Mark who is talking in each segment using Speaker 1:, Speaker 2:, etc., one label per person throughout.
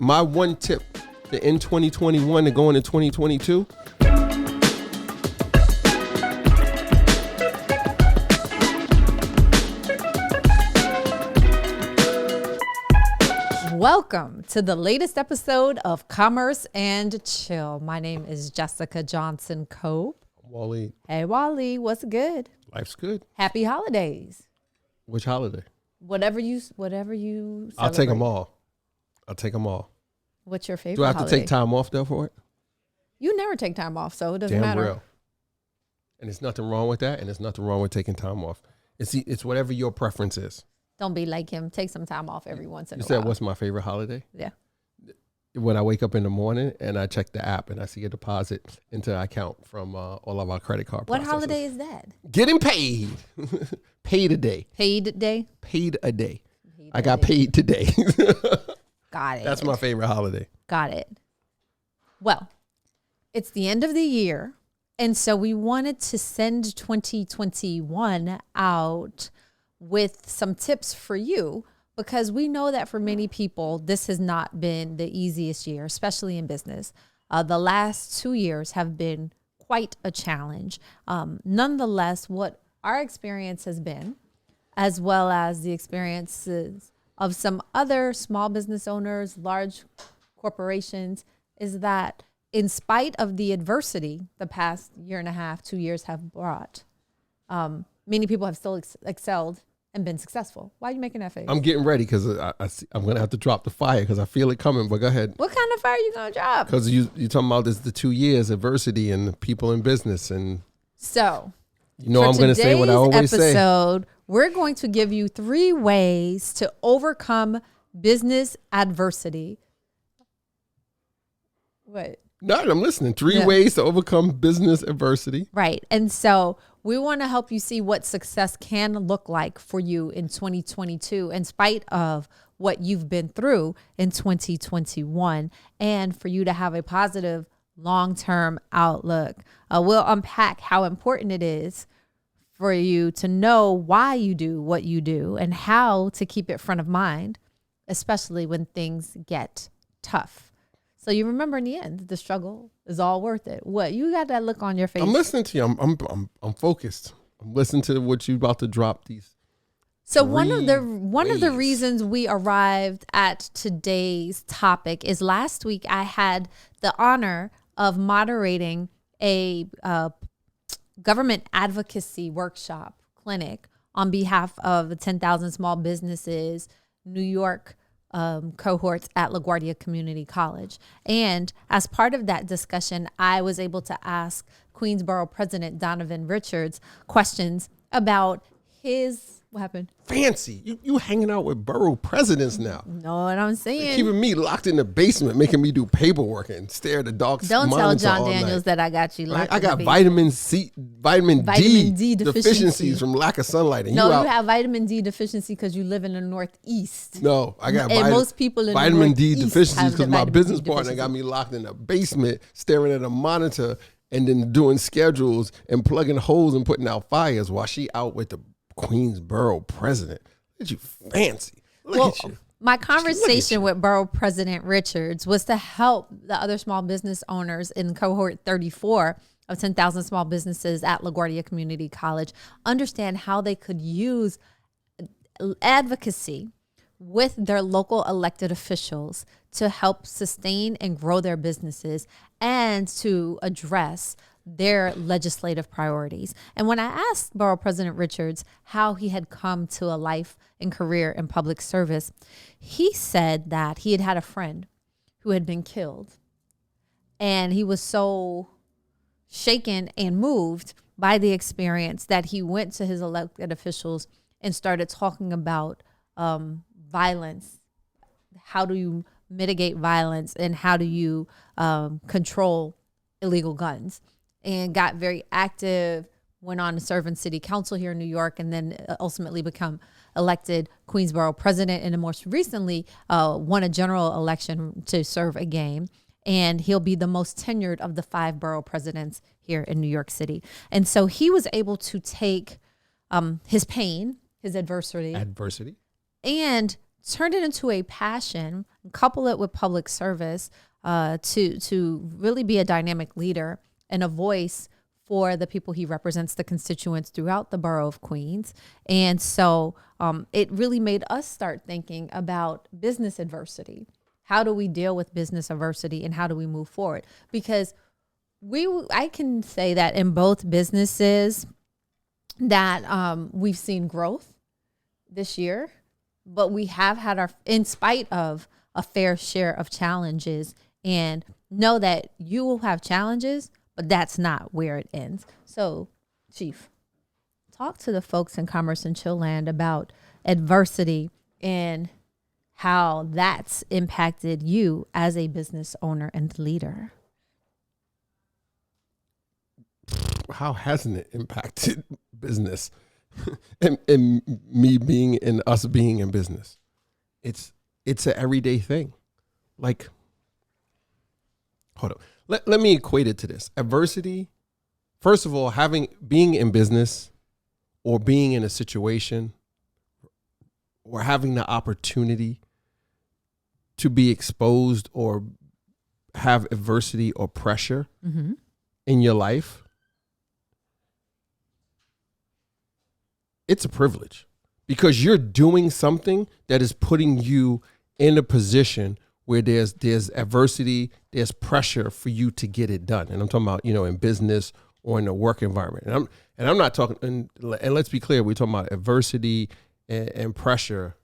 Speaker 1: my one tip to end 2021 and go into 2022.
Speaker 2: Welcome to the latest episode of Commerce and Chill. My name is Jessica Johnson Cope.
Speaker 1: Waleed.
Speaker 2: Hey, Waleed, what's good?
Speaker 1: Life's good.
Speaker 2: Happy holidays.
Speaker 1: Which holiday?
Speaker 2: Whatever you celebrate.
Speaker 1: I'll take them all.
Speaker 2: What's your favorite
Speaker 1: Do I have
Speaker 2: holiday?
Speaker 1: to take time off though for it?
Speaker 2: You never take time off, so it doesn't
Speaker 1: Damn
Speaker 2: matter.
Speaker 1: real. And there's nothing wrong with that, and there's nothing wrong with taking time off. It's whatever your preference is.
Speaker 2: Don't be like him. Take some time off every once in a
Speaker 1: You
Speaker 2: while.
Speaker 1: said, what's my favorite holiday?
Speaker 2: Yeah.
Speaker 1: When I wake up in the morning and I check the app and I see a deposit into our account from all of our credit card
Speaker 2: What
Speaker 1: processors.
Speaker 2: holiday is that?
Speaker 1: Getting paid. Paid a day.
Speaker 2: Paid day?
Speaker 1: Paid a day.
Speaker 2: Paid
Speaker 1: I
Speaker 2: a
Speaker 1: got
Speaker 2: day.
Speaker 1: paid today.
Speaker 2: Got it.
Speaker 1: That's my favorite holiday.
Speaker 2: Got it. Well, it's the end of the year. And so we wanted to send 2021 out with some tips for you, because we know that for many people, this has not been the easiest year, especially in business. The last 2 years have been quite a challenge. Nonetheless, what our experience has been, as well as the experiences of some other small business owners, large corporations, is that in spite of the adversity the past year and a half, 2 years have brought, many people have still excelled and been successful. Why are you making that face?
Speaker 1: I'm getting ready because I'm going to have to drop the fire because I feel it coming, but go ahead.
Speaker 2: What kind of fire are you going to drop?
Speaker 1: Because you're talking about this, the 2 years adversity and people in business. And
Speaker 2: So,
Speaker 1: I'm going to say what I always say.
Speaker 2: Episode, we're going to give you 3 ways to overcome business adversity. What?
Speaker 1: No, I'm listening. 3 ways to overcome business adversity.
Speaker 2: Right. And so we want to help you see what success can look like for you in 2022, in spite of what you've been through in 2021, and for you to have a positive long-term outlook. We'll unpack how important it is for you to know why you do what you do and how to keep it front of mind, especially when things get tough. So you remember in the end, the struggle is all worth it. What? You got that look on your face.
Speaker 1: I'm listening to you. I'm focused. I'm listening to what you about to drop these.
Speaker 2: So one of the reasons we arrived at today's topic is last week I had the honor of moderating a government advocacy workshop clinic on behalf of the 10,000 Small Businesses New York cohorts at LaGuardia Community College. And as part of that discussion, I was able to ask Queensboro President Donovan Richards questions about what happened?
Speaker 1: Fancy. You hanging out with borough presidents now.
Speaker 2: Know what I'm saying?
Speaker 1: Keeping me locked in the basement, making me do paperwork and stare at the dog.
Speaker 2: Don't tell John Daniels that I got you locked.
Speaker 1: I got vitamin D deficiencies from lack of sunlight. And
Speaker 2: you have vitamin D deficiency because you live in the Northeast.
Speaker 1: No, I got
Speaker 2: most people in
Speaker 1: vitamin
Speaker 2: the
Speaker 1: D
Speaker 2: Northeast
Speaker 1: deficiencies because my business
Speaker 2: partner
Speaker 1: partner got me locked in the basement, staring at a monitor and then doing schedules and plugging holes and putting out fires while she out with the Queensboro president. Look at you, fancy. Look at you.
Speaker 2: My conversation with Borough President Richards was to help the other small business owners in cohort 34 of 10,000 small businesses at LaGuardia Community College understand how they could use advocacy with their local elected officials to help sustain and grow their businesses and to address their legislative priorities. And when I asked Borough President Richards how he had come to a life and career in public service, he said that he had had a friend who had been killed. And he was so shaken and moved by the experience that he went to his elected officials and started talking about violence. How do you mitigate violence and how do you control illegal guns? And got very active, went on to serve in city council here in New York, and then ultimately become elected Queensboro president, and then most recently won a general election to serve again. And he'll be the most tenured of the 5 borough presidents here in New York City. And so he was able to take his pain, his adversity,
Speaker 1: adversity,
Speaker 2: and turn it into a passion, couple it with public service, to really be a dynamic leader and a voice for the people he represents, the constituents throughout the borough of Queens. And so it really made us start thinking about business adversity. How do we deal with business adversity and how do we move forward? Because I can say that in both businesses that we've seen growth this year, but we have had in spite of a fair share of challenges, and know that you will have challenges, but that's not where it ends. So, Chief, talk to the folks in Commerce and Chill Land about adversity and how that's impacted you as a business owner and leader.
Speaker 1: How hasn't it impacted business and me being and us being in business? It's an everyday thing. Like, hold on. Let me equate it to this. Adversity, first of all, being in business or being in a situation or having the opportunity to be exposed or have adversity or pressure in your life, it's a privilege because you're doing something that is putting you in a position where there's adversity, there's pressure for you to get it done. And I'm talking about, in business or in the work environment. And I'm not talking, and let's be clear, we're talking about adversity and pressure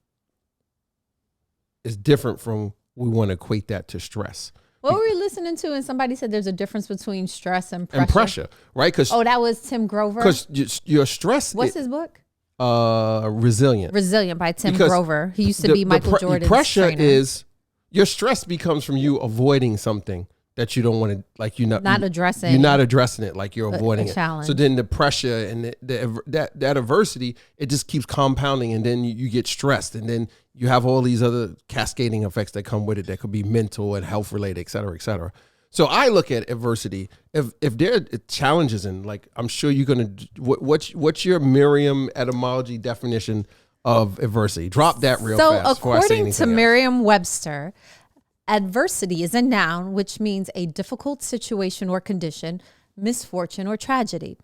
Speaker 1: is different from, we want to equate that to stress.
Speaker 2: What were we listening to? And somebody said there's a difference between stress and pressure.
Speaker 1: And pressure, right?
Speaker 2: That was Tim Grover?
Speaker 1: Because your stress.
Speaker 2: What's his book?
Speaker 1: Resilient.
Speaker 2: Resilient by Tim Grover. He used to be Michael Jordan's
Speaker 1: pressure
Speaker 2: trainer.
Speaker 1: is, your stress becomes from you avoiding something that you don't want to, like not addressing. You're not addressing it, like you're avoiding it.
Speaker 2: Challenge.
Speaker 1: So then the pressure and that adversity, it just keeps compounding, and then you get stressed, and then you have all these other cascading effects that come with it that could be mental and health related, et cetera, et cetera. So I look at adversity. If there are challenges, and like I'm sure you're gonna, what's your Merriam etymology definition of adversity? Drop that real fast.
Speaker 2: So according to Merriam-Webster, adversity is a noun which means a difficult situation or condition, misfortune or tragedy,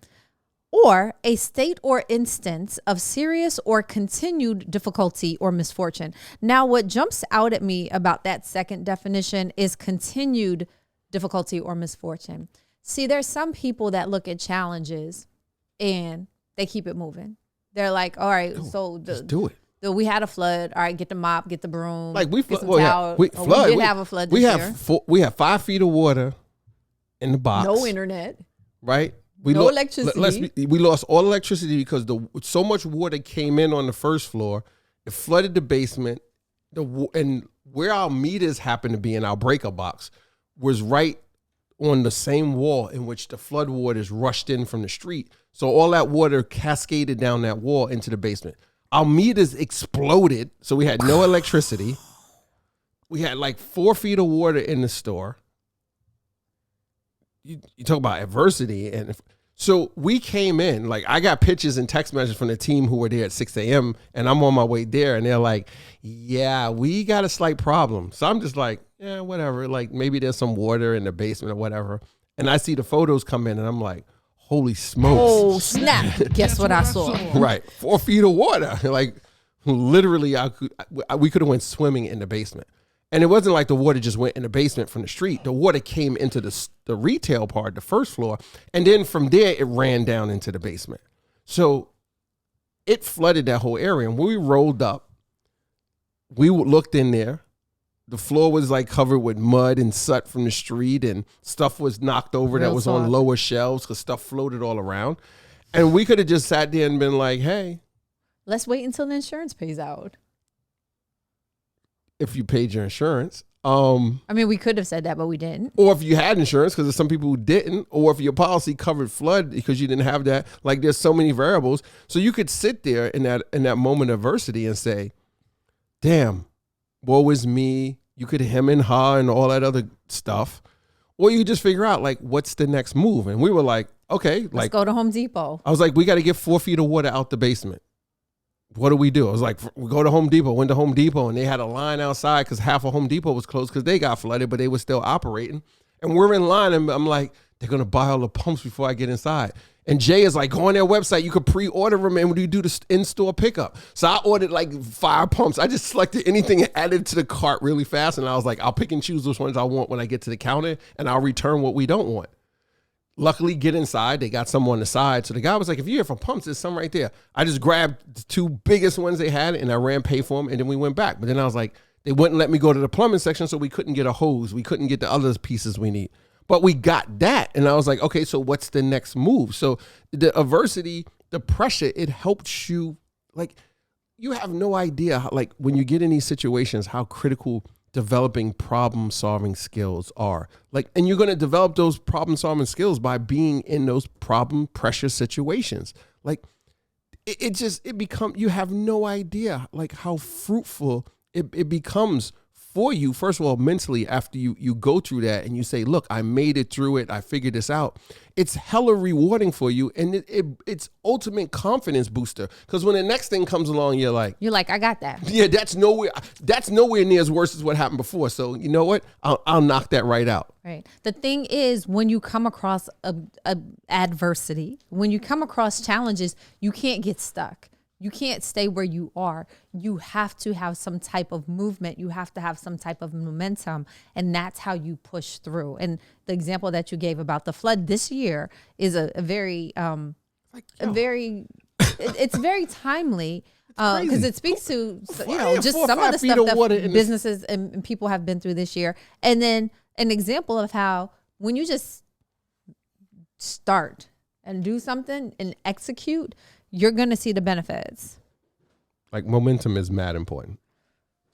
Speaker 2: or a state or instance of serious or continued difficulty or misfortune. Now, what jumps out at me about that second definition is continued difficulty or misfortune. See, there's some people that look at challenges and they keep it moving. They're like, all right,
Speaker 1: just do it.
Speaker 2: We had a flood. All right, get the mop, get the broom.
Speaker 1: Like we
Speaker 2: flood.
Speaker 1: We
Speaker 2: did have a flood this year.
Speaker 1: We have 5 feet of water in the box.
Speaker 2: No internet.
Speaker 1: Right?
Speaker 2: No electricity.
Speaker 1: We lost all electricity because so much water came in on the first floor. It flooded the basement. And where our meters happened to be in our breaker box was right on the same wall in which the flood waters rushed in from the street. So all that water cascaded down that wall into the basement. Our meters exploded, so we had no electricity. We had like 4 feet of water in the store. You talk about adversity. And so we came in, like I got pictures and text messages from the team who were there at 6 a.m. and I'm on my way there, and they're like, yeah, we got a slight problem. So I'm just like, yeah, whatever. Like maybe there's some water in the basement or whatever. And I see the photos come in and I'm like, holy smokes.
Speaker 2: Oh, snap. Guess what I saw?
Speaker 1: Right. 4 feet of water. Like literally we could have went swimming in the basement. And it wasn't like the water just went in the basement from the street. The water came into the retail part, the first floor. And then from there, it ran down into the basement. So it flooded that whole area. And when we rolled up, we looked in there. The floor was like covered with mud and soot from the street, and stuff was knocked over that was on lower shelves because stuff floated all around. And we could have just sat there and been like, hey.
Speaker 2: Let's wait until the insurance pays out.
Speaker 1: If you paid your insurance.
Speaker 2: I mean, we could have said that, but we didn't.
Speaker 1: Or if you had insurance, because there's some people who didn't, or if your policy covered flood because you didn't have that. Like there's so many variables. So you could sit there in that moment of adversity and say, damn, woe is me. You could hem and haw and all that other stuff. Or you could just figure out like, what's the next move? And we were like, okay.
Speaker 2: Let's go to Home Depot.
Speaker 1: I was like, we got to get 4 feet of water out the basement. what do we do? I was like, we go to Home Depot, went to Home Depot, and they had a line outside because half of Home Depot was closed because they got flooded, but they were still operating. And we're in line, and I'm like, they're going to buy all the pumps before I get inside. And Jay is like, go on their website. You could pre-order them, and you do the in-store pickup. So I ordered like 5 pumps. I just selected anything and added to the cart really fast. And I was like, I'll pick and choose which ones I want when I get to the counter, and I'll return what we don't want. Luckily, get inside. They got some on the side. So the guy was like, if you're here for pumps, there's some right there. I just grabbed the 2 biggest ones they had, and I ran pay for them, and then we went back. But then I was like, they wouldn't let me go to the plumbing section, so we couldn't get a hose. We couldn't get the other pieces we need. But we got that. And I was like, okay, so what's the next move? So the adversity, the pressure, it helps you. Like, you have no idea, how, like, when you get in these situations, how critical developing problem-solving skills are. Like, and you're going to develop those problem-solving skills by being in those problem pressure situations. Like, it becomes, you have no idea, like, how fruitful it becomes for you, first of all, mentally, after you go through that and you say, look, I made it through it. I figured this out. It's hella rewarding for you. And it's ultimate confidence booster. Because when the next thing comes along, you're like,
Speaker 2: I got that.
Speaker 1: Yeah, that's nowhere near as worse as what happened before. So you know what? I'll knock that right out.
Speaker 2: Right. The thing is, when you come across a adversity, when you come across challenges, you can't get stuck. You can't stay where you are. You have to have some type of movement. You have to have some type of momentum. And that's how you push through. And the example that you gave about the flood this year is a very, it's very timely because it speaks to, just some of the stuff that businesses and people have been through this year. And then an example of how when you just start and do something and execute, you're going to see the benefits.
Speaker 1: Like, momentum is mad important.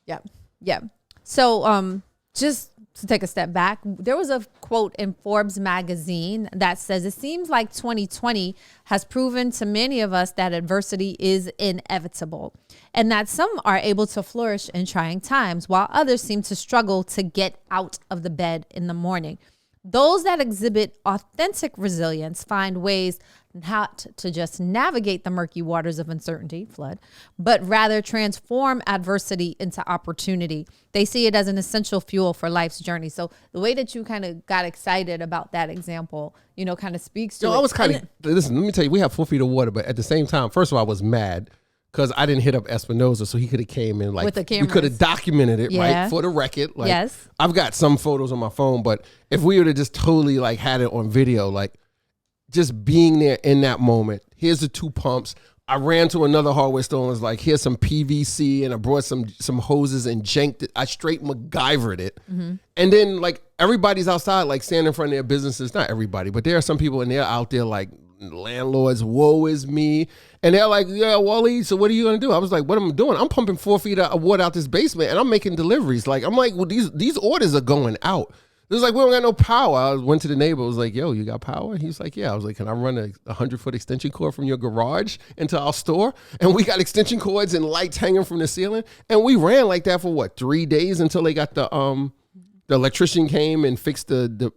Speaker 2: Yeah. Yeah. So just to take a step back, there was a quote in Forbes magazine that says, it seems like 2020 has proven to many of us that adversity is inevitable and that some are able to flourish in trying times while others seem to struggle to get out of the bed in the morning. Those that exhibit authentic resilience find ways not to just navigate the murky waters of uncertainty, flood, but rather transform adversity into opportunity. They see it as an essential fuel for life's journey. So the way that you kind of got excited about that example, kind of speaks to it.
Speaker 1: I was kind of, listen, let me tell you, we have 4 feet of water, but at the same time, first of all, I was mad because I didn't hit up Espinosa, so he could have came in, like,
Speaker 2: with the
Speaker 1: we could have documented it, right, for the record. Like,
Speaker 2: yes.
Speaker 1: I've got some photos on my phone, but if we would have just totally, like, had it on video, like, just being there in that moment, here's the 2 pumps. I ran to another hardware store and was like, here's some PVC, and I brought some hoses and janked it. I straight MacGyvered it. Mm-hmm. And then, like, everybody's outside, like, standing in front of their businesses. Not everybody, but there are some people, and they're out there like, landlords, woe is me. And they're like, yeah, Waleed, so what are you going to do? I was like, what am I doing? I'm pumping 4 feet of water out this basement, and I'm making deliveries. Like, I'm like, well, these orders are going out. It was like, we don't got no power. I went to the neighbor. I was like, yo, you got power? He's like, yeah. I was like, can I run a 100-foot extension cord from your garage into our store? And we got extension cords and lights hanging from the ceiling. And we ran like that for 3 days until they got the electrician came and fixed the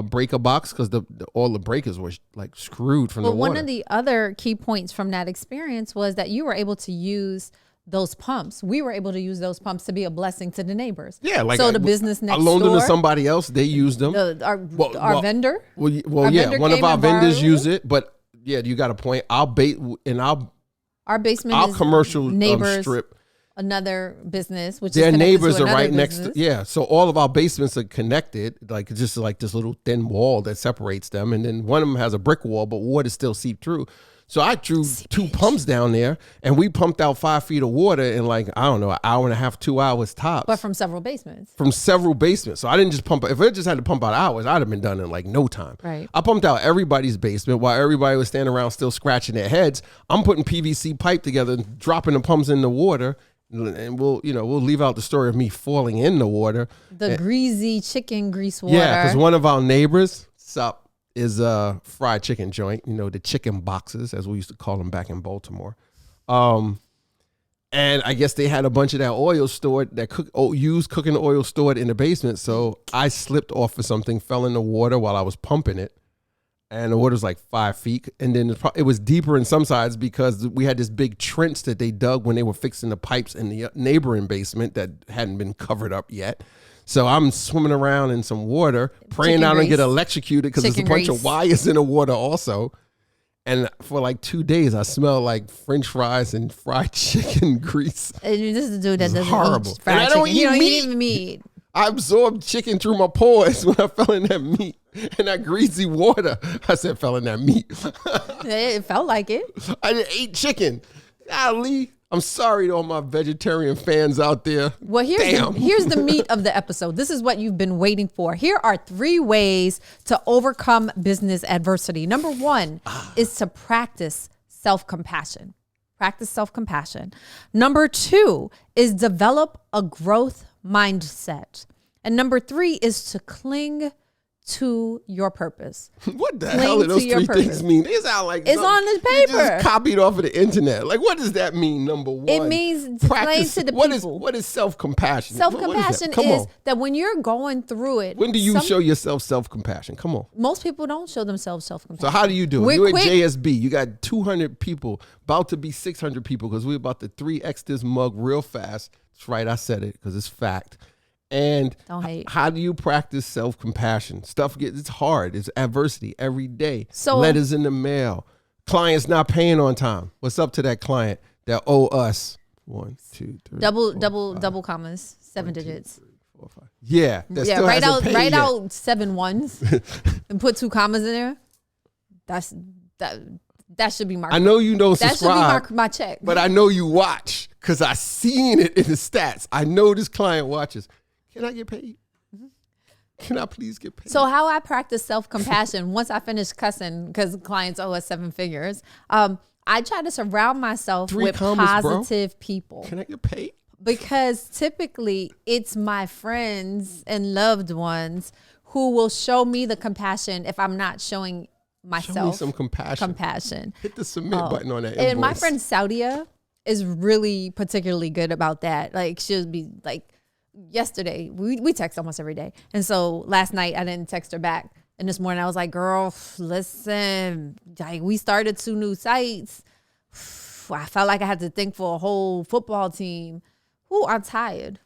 Speaker 1: breaker box because all the breakers were like screwed from the water.
Speaker 2: One of the other key points from that experience was that you were able to use those pumps. We were able to use those pumps to be a blessing to the neighbors.
Speaker 1: Yeah, like,
Speaker 2: so the business next
Speaker 1: door, I loaned
Speaker 2: door,
Speaker 1: them to somebody else. They used them.
Speaker 2: Our vendor.
Speaker 1: Well, yeah, one of our vendors use it. But yeah, you got a point.
Speaker 2: Our basement,
Speaker 1: our
Speaker 2: is
Speaker 1: commercial
Speaker 2: neighbors,
Speaker 1: strip.
Speaker 2: Another business, which
Speaker 1: their
Speaker 2: is
Speaker 1: neighbors are right
Speaker 2: business.
Speaker 1: next to. Yeah, so all of our basements are connected, like just like this little thin wall that separates them, and then one of them has a brick wall, but water still seep through. So I drew 2 pumps down there, and we pumped out 5 feet of water in, like, I don't know, an hour and a half, 2 hours tops.
Speaker 2: But from several basements.
Speaker 1: So I didn't just pump. If I just had to pump out hours, I'd have been done in like no time.
Speaker 2: Right.
Speaker 1: I pumped out everybody's basement while everybody was standing around still scratching their heads. I'm putting PVC pipe together, dropping the pumps in the water, and we'll leave out the story of me falling in the water.
Speaker 2: The greasy chicken grease water.
Speaker 1: Yeah, because one of our neighbors, is a fried chicken joint, the chicken boxes, as we used to call them back in Baltimore. And I guess they had a bunch of that oil stored, used cooking oil stored in the basement. So I slipped off of something, fell in the water while I was pumping it. and the water's like 5 feet. And then it was deeper in some sides because we had this big trench that they dug when they were fixing the pipes in the neighboring basement that hadn't been covered up yet. So I'm swimming around in some water, praying I don't get electrocuted because there's a bunch of wires in the water also. And for like 2 days, I smelled like French fries and fried chicken grease.
Speaker 2: And this is a dude that doesn't
Speaker 1: horrible.
Speaker 2: eat fried
Speaker 1: and I don't
Speaker 2: chicken.
Speaker 1: eat
Speaker 2: Eat
Speaker 1: meat. I absorbed chicken through my pores when I fell in that meat. And that greasy water, I said, fell in that meat.
Speaker 2: It felt like it.
Speaker 1: I didn't eat chicken. Golly. I'm sorry to all my vegetarian fans out there.
Speaker 2: Well, here's the meat of the episode. This is what you've been waiting for. Here are 3 ways to overcome business adversity. Number 1 is to practice self-compassion. Practice self-compassion. Number 2 is develop a growth mindset. And number 3 is to cling to your purpose.
Speaker 1: What the hell do those 3 things mean? They sound like
Speaker 2: it's on the paper.
Speaker 1: Just copied off of the internet. Like, what does that mean? Number 1,
Speaker 2: it means to explain to the people.
Speaker 1: What is self-compassion?
Speaker 2: Self-compassion is that when you're going through it.
Speaker 1: When do you show yourself self-compassion? Come on.
Speaker 2: Most people don't show themselves self-compassion.
Speaker 1: So how do you do it? You're at JSB. You got 200 people, about to be 600 people because we're about to 3x this mug real fast. That's right. I said it because it's fact. And how do you practice self-compassion? It's hard. It's adversity every day. So letters in the mail. Clients not paying on time. What's up to that client that owe us? 1, 2, 3.
Speaker 2: Double commas, 7 digits.
Speaker 1: 2, 3, 4, 5. Yeah.
Speaker 2: Write out 7 ones and put 2 commas in there. That should be marked.
Speaker 1: I know you don't subscribe.
Speaker 2: That should be my check.
Speaker 1: But I know you watch because I seen it in the stats. I know this client watches. Can I get paid? Can I please get paid?
Speaker 2: So how I practice self-compassion once I finish cussing because clients owe us 7 figures, I try to surround myself with positive people.
Speaker 1: Can I get paid?
Speaker 2: Because typically it's my friends and loved ones who will show me the compassion if I'm not showing myself.
Speaker 1: Show me some compassion. Hit the submit button on that invoice.
Speaker 2: And my friend Saudia is really particularly good about that. Like she'll be like, yesterday, we text almost every day. And so last night I didn't text her back. And this morning I was like, girl, listen, like we started 2 new sites. I felt like I had to think for a whole football team. Ooh, I'm tired.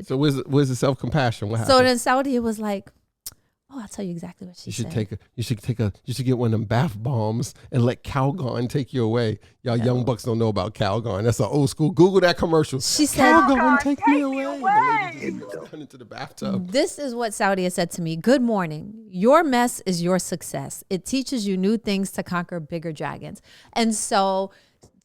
Speaker 1: So where's the self-compassion? What happened?
Speaker 2: So then Saudi was like, oh, I'll tell you exactly what she said.
Speaker 1: You should get one of them bath bombs and let Calgon take you away. Y'all young bucks don't know about Calgon. That's an old school. Google that commercial.
Speaker 2: She said,
Speaker 1: Calgon, take me away. Down into the bathtub.
Speaker 2: This is what Saudia said to me. Good morning. Your mess is your success. It teaches you new things to conquer bigger dragons. And so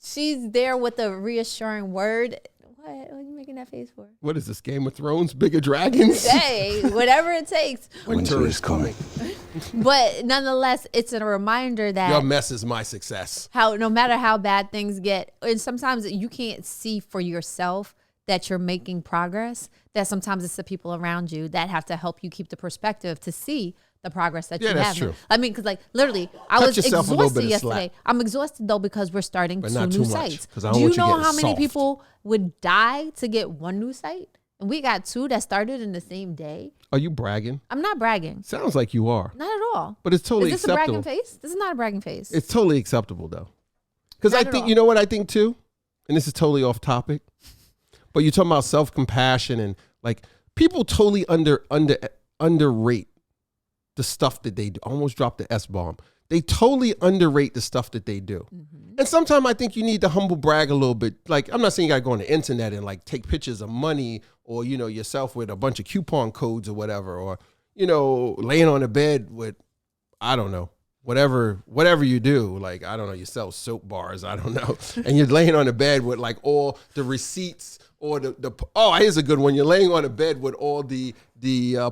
Speaker 2: she's there with a reassuring word. What are you making that face for?
Speaker 1: What is this, Game of Thrones? Bigger dragons?
Speaker 2: Hey, whatever it takes.
Speaker 1: Winter is coming.
Speaker 2: But nonetheless, it's a reminder that
Speaker 1: your mess is my success.
Speaker 2: How no matter how bad things get, and sometimes you can't see for yourself that you're making progress, that sometimes it's the people around you that have to help you keep the perspective to see the progress that you have.
Speaker 1: That's true.
Speaker 2: I mean, because like literally, I was exhausted yesterday. I'm exhausted though because we're starting 2 new sites. Do you know how many people would die to get 1 new site? And we got 2 that started in the same day.
Speaker 1: Are you bragging?
Speaker 2: I'm not bragging.
Speaker 1: Sounds like you are.
Speaker 2: Not at all.
Speaker 1: But it's totally acceptable.
Speaker 2: Is this a bragging face? This is not a bragging face.
Speaker 1: It's totally acceptable though. Because I think, you know what I think too? And this is totally off topic. But you're talking about self-compassion and like people totally underrate the stuff that they do. I almost dropped the S-bomb. They totally underrate the stuff that they do. Mm-hmm. And sometimes I think you need to humble brag a little bit. Like, I'm not saying you got to go on the internet and like take pictures of money or, you know, yourself with a bunch of coupon codes or whatever, or, you know, laying on the bed with, I don't know, whatever you do. Like, I don't know, you sell soap bars, I don't know. And you're laying on the bed with like all the receipts or here's a good one. You're laying on a bed with all the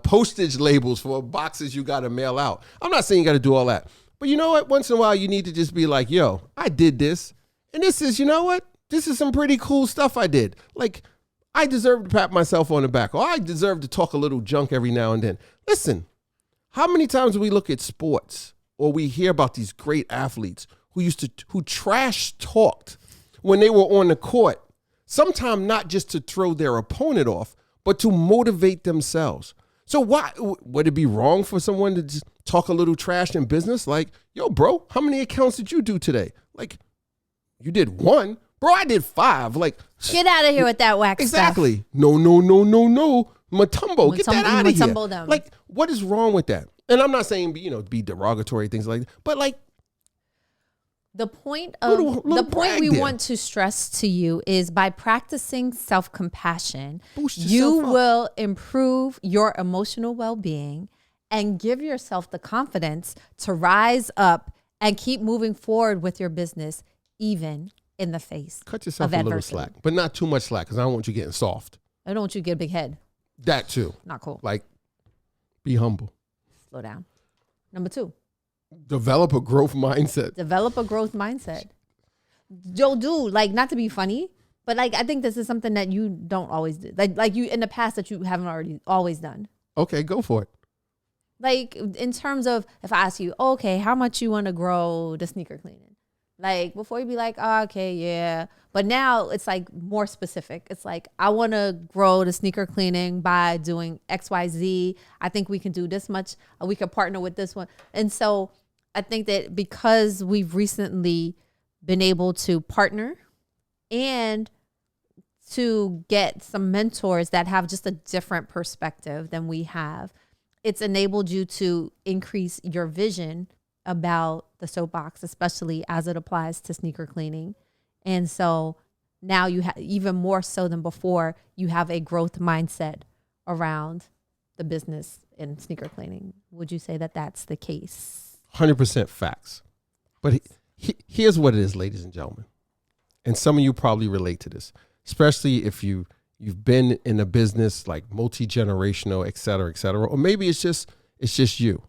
Speaker 1: postage labels for boxes you got to mail out. I'm not saying you got to do all that. But you know what? Once in a while, you need to just be like, yo, I did this. And this is, you know what? This is some pretty cool stuff I did. Like, I deserve to pat myself on the back. Or I deserve to talk a little junk every now and then. Listen, how many times do we look at sports or we hear about these great athletes who trash talked when they were on the court? Sometimes not just to throw their opponent off, but to motivate themselves. So why would it be wrong for someone to just talk a little trash in business? Like, yo, bro, how many accounts did you do today? Like, you did 1. Bro, I did 5. Like,
Speaker 2: get out of here with that wax
Speaker 1: exactly.
Speaker 2: stuff.
Speaker 1: No. Matumbo, get that out of here.
Speaker 2: Them.
Speaker 1: Like, what is wrong with that? And I'm not saying, be derogatory, things like that. But like,
Speaker 2: the point we want to stress to you is by practicing self-compassion, you will improve your emotional well-being and give yourself the confidence to rise up and keep moving forward with your business, even in the face
Speaker 1: Cut yourself
Speaker 2: of
Speaker 1: a little
Speaker 2: adversity.
Speaker 1: slack, but not too much slack, because I don't want you getting soft.
Speaker 2: I don't want you to get a big head.
Speaker 1: That too.
Speaker 2: Not cool.
Speaker 1: Like, be humble.
Speaker 2: Slow down. Number 2.
Speaker 1: Develop a growth mindset.
Speaker 2: Develop a growth mindset. Yo, dude, like, not to be funny, but like, I think this is something that you don't always do. Like you in the past that you haven't always done.
Speaker 1: Okay, go for it.
Speaker 2: Like, in terms of, if I ask you, okay, how much you want to grow the sneaker cleaning? Like, before you be like, oh, okay, yeah. But now it's like more specific. It's like, I want to grow the sneaker cleaning by doing XYZ. I think we can do this much. We can partner with this one. And so I think that because we've recently been able to partner and to get some mentors that have just a different perspective than we have, it's enabled you to increase your vision about the soapbox, especially as it applies to sneaker cleaning. And so now you have, even more so than before, you have a growth mindset around the business in sneaker cleaning. Would you say that that's the case?
Speaker 1: 100% facts. But here's what it is, ladies and gentlemen. And some of you probably relate to this, especially if you've been in a business like multi-generational, et cetera, or maybe it's just you.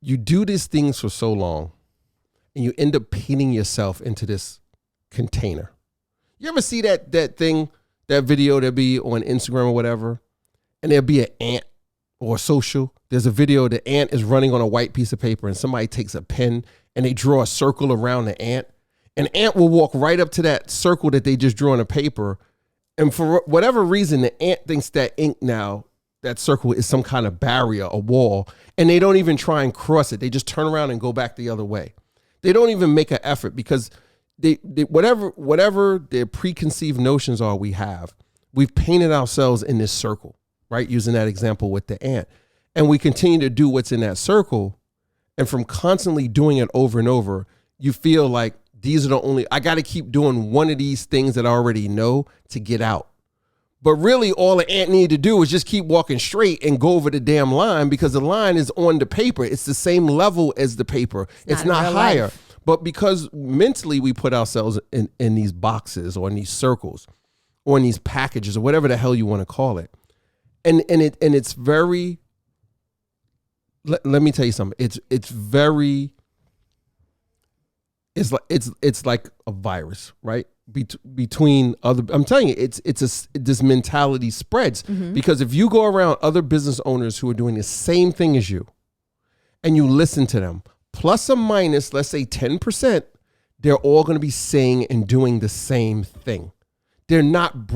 Speaker 1: You do these things for so long and you end up painting yourself into this container. You ever see that thing, that video that be on Instagram or whatever, and there'll be an ant or social? There's a video, the ant is running on a white piece of paper and somebody takes a pen and they draw a circle around the ant. An ant will walk right up to that circle that they just drew on a paper. And for whatever reason, the ant thinks that ink now, that circle is some kind of barrier, a wall, and they don't even try and cross it. They just turn around and go back the other way. They don't even make an effort because they whatever their preconceived notions are we've painted ourselves in this circle, right? Using that example with the ant. And we continue to do what's in that circle. And from constantly doing it over and over, you feel like these are the only, I got to keep doing one of these things that I already know to get out. But really all the ant needed to do is just keep walking straight and go over the damn line, because the line is on the paper. It's the same level as the paper. It's not higher. Life. But because mentally we put ourselves in these boxes or in these circles or in these packages or whatever the hell you want to call it. And it's very, let me tell you something. It's like a virus, right? Between other, I'm telling you, this mentality spreads, because if you go around other business owners who are doing the same thing as you and you listen to them, plus or minus, let's say 10%, they're all going to be saying and doing the same thing. They're not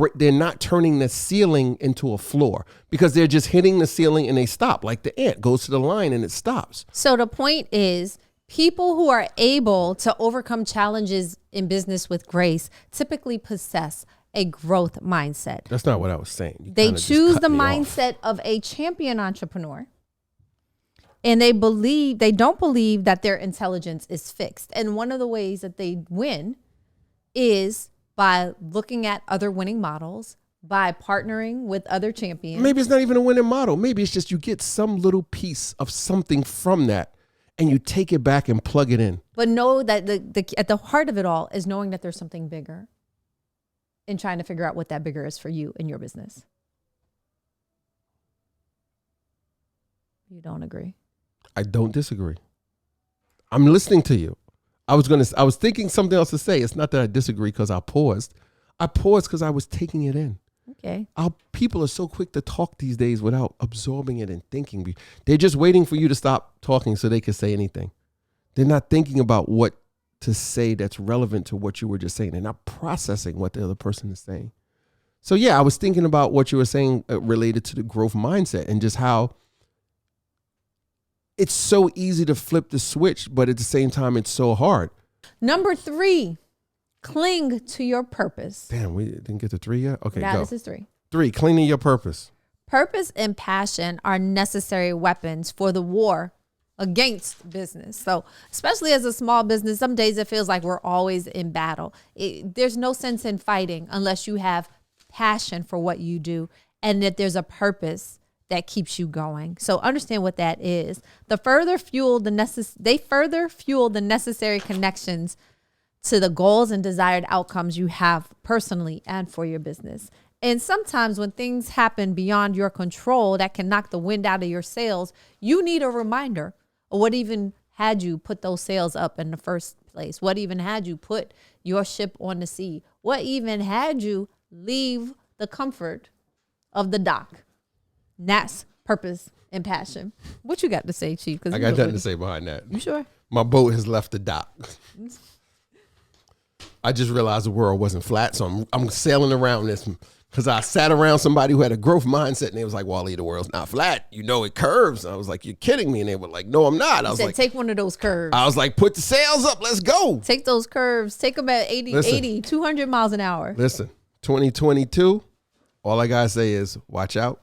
Speaker 1: turning the ceiling into a floor, because they're just hitting the ceiling and they stop. Like the ant goes to the line and it stops.
Speaker 2: So the point is, people who are able to overcome challenges in business with grace typically possess a growth mindset.
Speaker 1: That's not what I was saying.
Speaker 2: They choose the mindset of a champion entrepreneur, and they don't believe that their intelligence is fixed. And one of the ways that they win is by looking at other winning models, by partnering with other champions.
Speaker 1: Maybe it's not even a winning model. Maybe it's just you get some little piece of something from that and you take it back and plug it in.
Speaker 2: But know that at the heart of it all is knowing that there's something bigger and trying to figure out what that bigger is for you in your business. You don't agree?
Speaker 1: I don't disagree. I'm listening to you. I was thinking something else to say. It's not that I disagree because I paused. I paused because I was taking it in.
Speaker 2: Okay.
Speaker 1: Our people are so quick to talk these days without absorbing it and thinking. They're just waiting for you to stop talking so they can say anything. They're not thinking about what to say that's relevant to what you were just saying. They're not processing what the other person is saying. So yeah, I was thinking about what you were saying related to the growth mindset and just how it's so easy to flip the switch, but at the same time, it's so hard.
Speaker 2: Number 3, cling to your purpose.
Speaker 1: Damn, we didn't get to 3 yet? Okay, go.
Speaker 2: This is 3.
Speaker 1: 3, cling to your purpose.
Speaker 2: Purpose and passion are necessary weapons for the war against business. So especially as a small business, some days it feels like we're always in battle. There's no sense in fighting unless you have passion for what you do and that there's a purpose that keeps you going. So understand what that is. They further fuel the necessary connections to the goals and desired outcomes you have personally and for your business. And sometimes when things happen beyond your control that can knock the wind out of your sails, you need a reminder of what even had you put those sails up in the first place. What even had you put your ship on the sea? What even had you leave the comfort of the dock? And that's purpose and passion. What you got to say, Chief?
Speaker 1: I got nothing to say behind that.
Speaker 2: You sure?
Speaker 1: My boat has left the dock. I just realized the world wasn't flat, so I'm sailing around this because I sat around somebody who had a growth mindset, and they was like, Waleed, the world's not flat. You know it curves. And I was like, you're kidding me. And they were like, no, I'm not. I was like,
Speaker 2: take one of those curves.
Speaker 1: I was like, put the sails up. Let's go.
Speaker 2: Take those curves. Take them at 80, 200 miles an hour.
Speaker 1: Listen, 2022, all I got to say is watch out.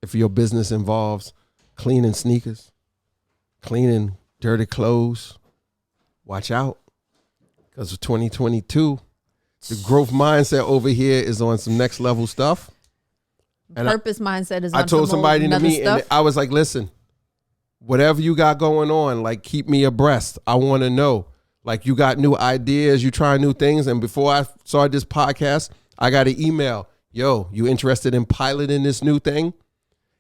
Speaker 1: If your business involves cleaning sneakers, cleaning dirty clothes, watch out. Because of 2022, the growth mindset over here is on some next level stuff. And
Speaker 2: purpose mindset is on
Speaker 1: I told somebody in the meeting,
Speaker 2: stuff.
Speaker 1: and I was like, listen, whatever you got going on, like keep me abreast. I want to know. Like you got new ideas, you try new things. And before I started this podcast, I got an email. Yo, you interested in piloting this new thing?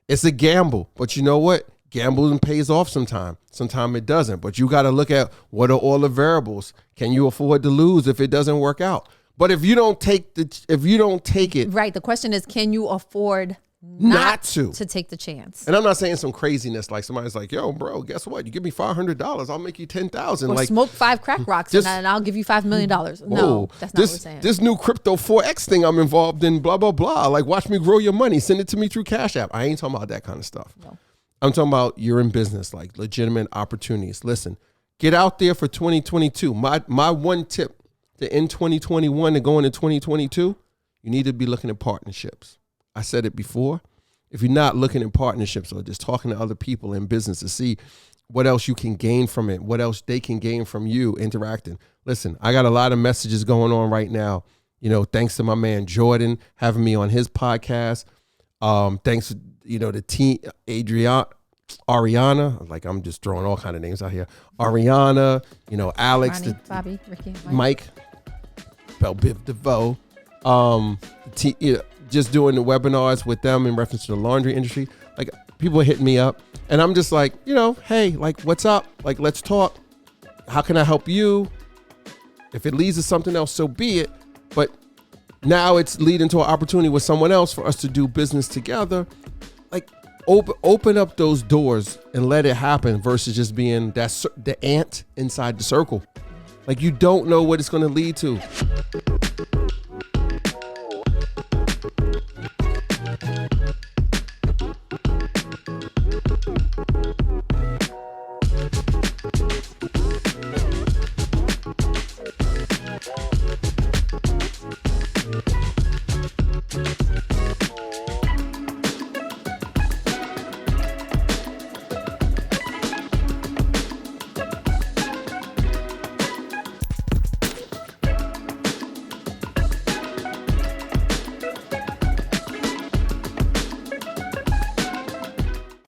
Speaker 1: It's a gamble, but you know what? Gambling pays off sometime. Sometime it doesn't. But you got to look at what are all the variables. Can you afford to lose if it doesn't work out? But if you don't take it,
Speaker 2: right. The question is, can you afford
Speaker 1: not to
Speaker 2: take the chance?
Speaker 1: And I'm not saying some craziness like somebody's like, yo, bro, guess what? You give me $500, I'll make you $10,000.
Speaker 2: Or
Speaker 1: like
Speaker 2: smoke 5 crack rocks and I'll give you $5 million. No, that's not what we're saying.
Speaker 1: This new crypto 4X thing I'm involved in, blah, blah, blah. Like, watch me grow your money. Send it to me through Cash App. I ain't talking about that kind of stuff.
Speaker 2: No.
Speaker 1: I'm talking about you're in business, like legitimate opportunities. Listen, get out there for 2022. My one tip to end 2021 and go into 2022, you need to be looking at partnerships. I said it before. If you're not looking at partnerships or just talking to other people in business to see what else you can gain from it, what else they can gain from you interacting. Listen, I got a lot of messages going on right now. You know, thanks to my man Jordan having me on his podcast. Thanks, the team, Ariana, like I'm just throwing all kind of names out here. Ariana, Alex,
Speaker 2: Ronnie, Bobby, Ricky,
Speaker 1: Mike, Biv DeVoe, just doing the webinars with them in reference to the laundry industry. Like people are hitting me up and I'm just like, hey, like what's up? Like, let's talk. How can I help you? If it leads to something else, so be it. But now it's leading to an opportunity with someone else for us to do business together. Like open up those doors and let it happen versus just being the ant inside the circle. Like you don't know what it's going to lead to.